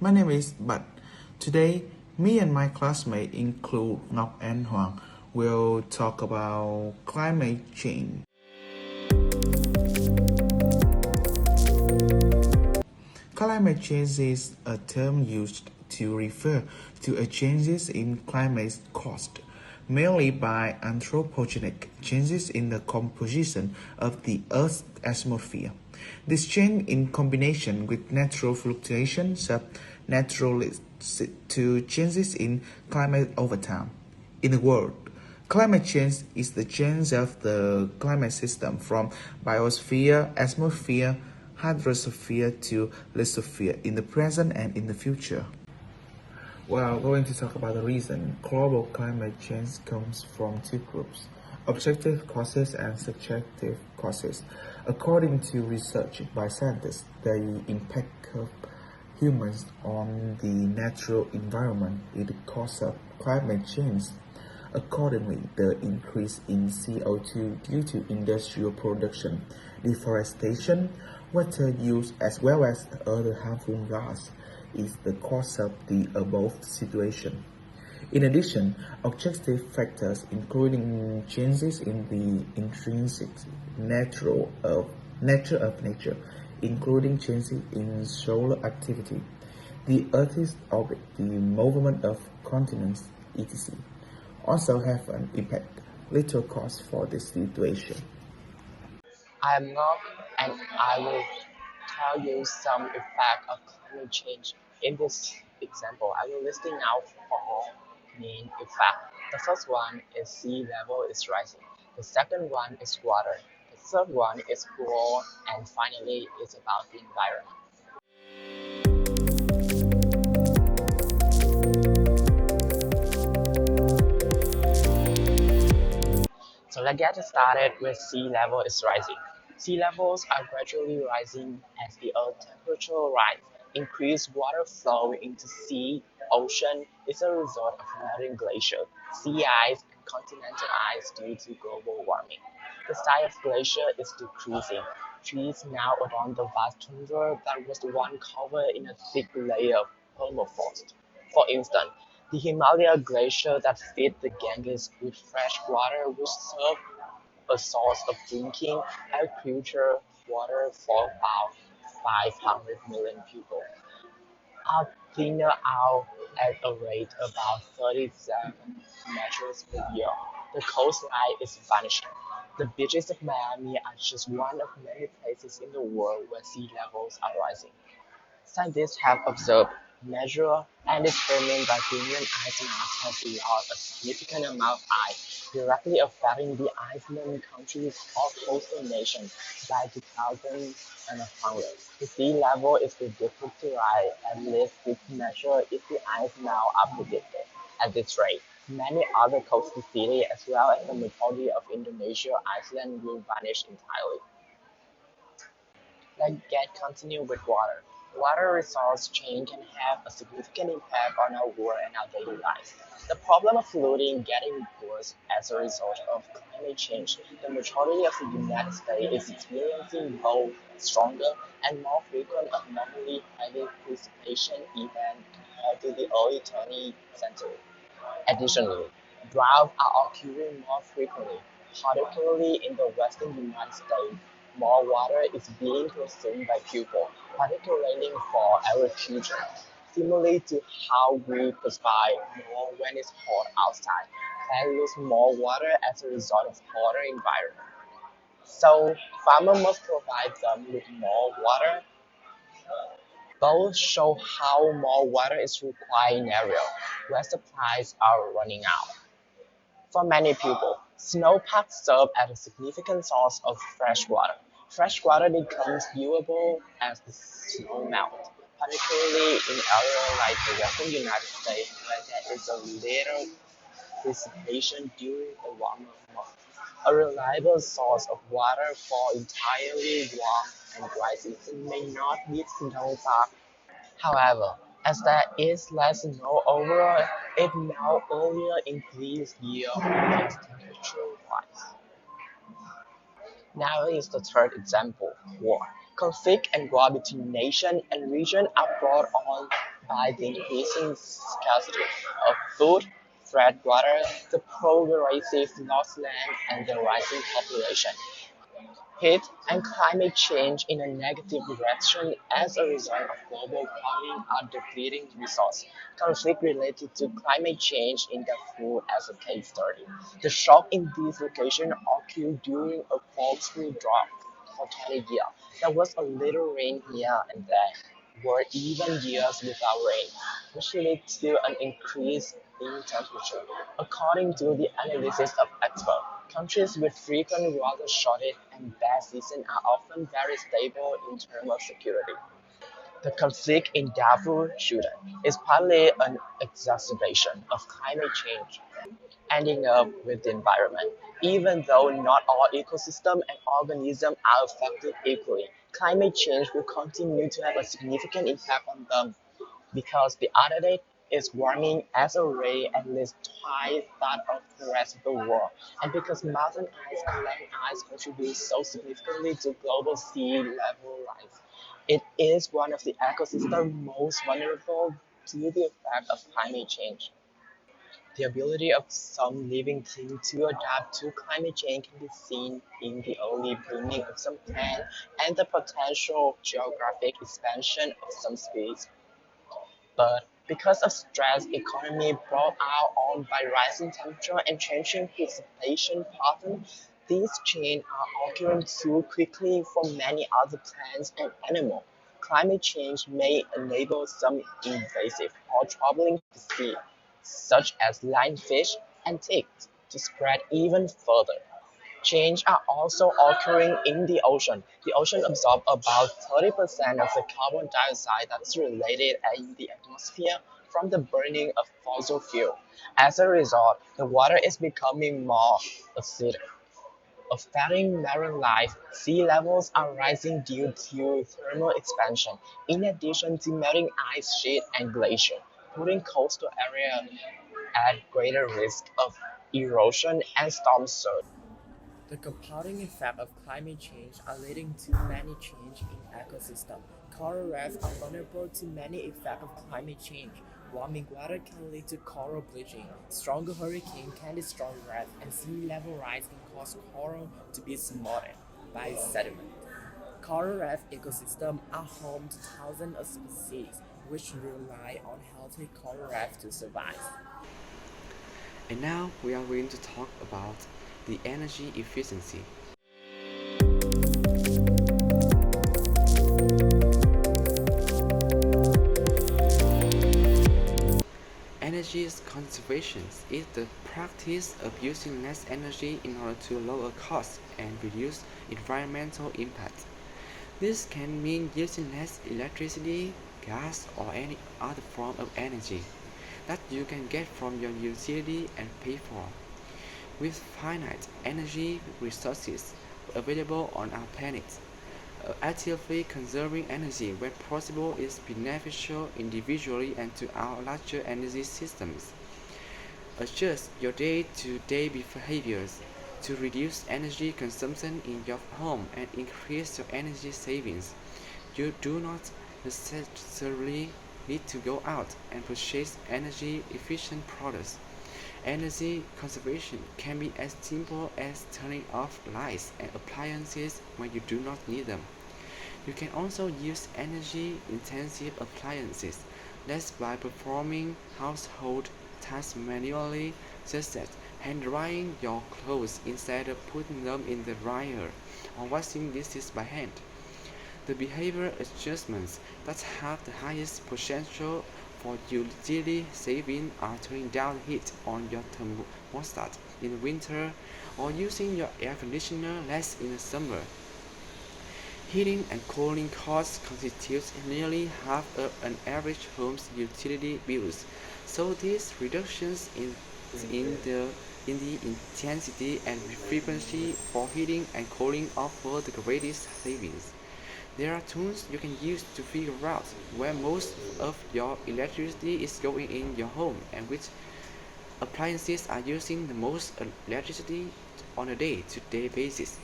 My name is Bud. Today, me and my classmate include Ngọc and Hoàng will talk about climate change. Climate change is a term used to refer to a changes in climate caused mainly by anthropogenic changes in the composition of the Earth's atmosphere. This change, in combination with natural fluctuations of naturalists to changes in climate over time. In a word, climate change is the change of the climate system from biosphere, atmosphere, hydrosphere to lithosphere in the present and in the future. We're going to talk about the reason. Global climate change comes from two groups, objective causes and subjective causes. According to research by scientists, the impact of humans on the natural environment is the cause of climate change. Accordingly, the increase in CO2 due to industrial production, deforestation, water use, as well as other harmful gases is the cause of the above situation. In addition, objective factors including changes in the intrinsic nature of nature, including changes in solar activity, the Earth's orbit, the movement of continents, etc., also have an impact. Little cause for this situation. I am Ngọc and I will tell you some effect of climate change. In this example, I will listing out four main effects. The first one is sea level is rising. The second one is water. The third one is war, and finally it's about the environment. So let's get started with sea level is rising. Sea levels are gradually rising as the Earth's temperature rises. Increased water flow into sea, ocean is a result of melting glacier, sea ice, and continental ice due to global warming. The size of glacier is decreasing. Trees now abound the vast tundra that was once covered in a thick layer of permafrost. For instance, the Himalaya glacier that feeds the Ganges with fresh water will serve a source of drinking agriculture water for about 500 million people. Are thinner out at a rate about 37 meters per year. The coastline is vanishing. The beaches of Miami are just one of many places in the world where sea levels are rising. Scientists have observed, measured, and determined that Greenland ice mass has lost a significant amount of ice, directly affecting the island countries or coastal nations by 2100. The sea level is predicted to rise at least 6 meters if the ice now are predicted. At this rate, many other coastal cities as well as the majority of Indonesia islands will vanish entirely. Let's get continue with water. Water resource change can have a significant impact on our world and our daily lives. The problem of polluting getting worse as a result of climate change. The majority of the United States is experiencing both stronger and more frequent abnormally heavy precipitation events compared to the early 20th century. Additionally, droughts are occurring more frequently, particularly in the western United States. More water is being consumed by people, particularly for agriculture, similar to how we perspire more when it's hot outside. Plants lose more water as a result of hotter environment. So farmers must provide them with more water. Both show how more water is required in areas where supplies are running out. For many people, snowpacks serve as a significant source of fresh water. Fresh water becomes viewable as the snow melts, particularly in areas like the western United States where there is a little precipitation during the warmer months. A reliable source of water for entirely warm and dry season may not be snowpack. However, as there is less snow overall, it melts earlier in this year makes temperature rise. Now is the third example, war. Conflict and war between nation and region are brought on by the increasing scarcity of food, fresh water, the progressive lost land, and the rising population. Heat and climate change in a negative direction as a result of global warming are depleting resources. Conflict related to climate change in Darfur as a case study. The shock in this location occurred during a poultry drought for 20 years. There was a little rain here and there, were even years without rain, which led to an increase in temperature. According to the analysis of experts, countries with frequent water shortage and bad seasons are often very stable in terms of security. The conflict in Darfur, Sudan, is partly an exacerbation of climate change, ending up with the environment. Even though not all ecosystems and organisms are affected equally, climate change will continue to have a significant impact on them because the Arctic is warming at a rate at least twice that of the rest of the world, and because mountain ice and land ice contribute so significantly to global sea level rise. It is one of the ecosystems most vulnerable to the effect of climate change. The ability of some living things to adapt to climate change can be seen in the early blooming of some plants and the potential geographic expansion of some species. But because of stress economy brought out on by rising temperature and changing precipitation patterns, these changes are occurring too quickly for many other plants and animals. Climate change may enable some invasive or troubling diseases, such as lionfish and ticks, to spread even further. Changes are also occurring in the ocean. The ocean absorbs about 30% of the carbon dioxide that is released in the atmosphere from the burning of fossil fuel. As a result, the water is becoming more acidic, affecting marine life. Sea levels are rising due to thermal expansion, in addition to melting ice sheet and glacier, putting coastal areas at greater risk of erosion and storm surge. The compounding effect of climate change are leading to many changes in ecosystem. Coral reefs are vulnerable to many effects of climate change. Warming water can lead to coral bleaching. Stronger hurricane can destroy reefs, and sea level rise can cause coral to be submerged by sediment. Coral reef ecosystems are home to thousands of species, which rely on healthy coral reefs to survive. And now we are going to talk about the energy efficiency. Energy conservation is the practice of using less energy in order to lower costs and reduce environmental impact. This can mean using less electricity, gas, or any other form of energy that you can get from your utility and pay for. With finite energy resources available on our planet, actively conserving energy when possible is beneficial individually and to our larger energy systems. Adjust your day-to-day behaviors to reduce energy consumption in your home and increase your energy savings. You do not necessarily need to go out and purchase energy efficient products. Energy conservation can be as simple as turning off lights and appliances when you do not need them. You can also use energy intensive appliances less by performing household tasks manually, such as hand drying your clothes instead of putting them in the dryer or washing dishes by hand. The behavior adjustments that have the highest potential for utility saving are turning down heat on your thermostat in winter or using your air conditioner less in the summer. Heating and cooling costs constitute nearly half of an average home's utility bills, so these reductions in the in the intensity and frequency for heating and cooling offer the greatest savings. There are tools you can use to figure out where most of your electricity is going in your home and which appliances are using the most electricity on a day-to-day basis.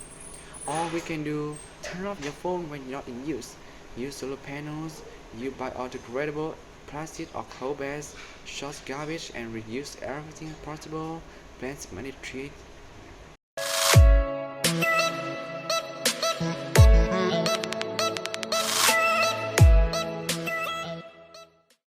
Or we can do turn off your phone when you're not in use. Use solar panels, use biodegradable plastic or coal-based, short garbage and reuse everything possible, plants mandatory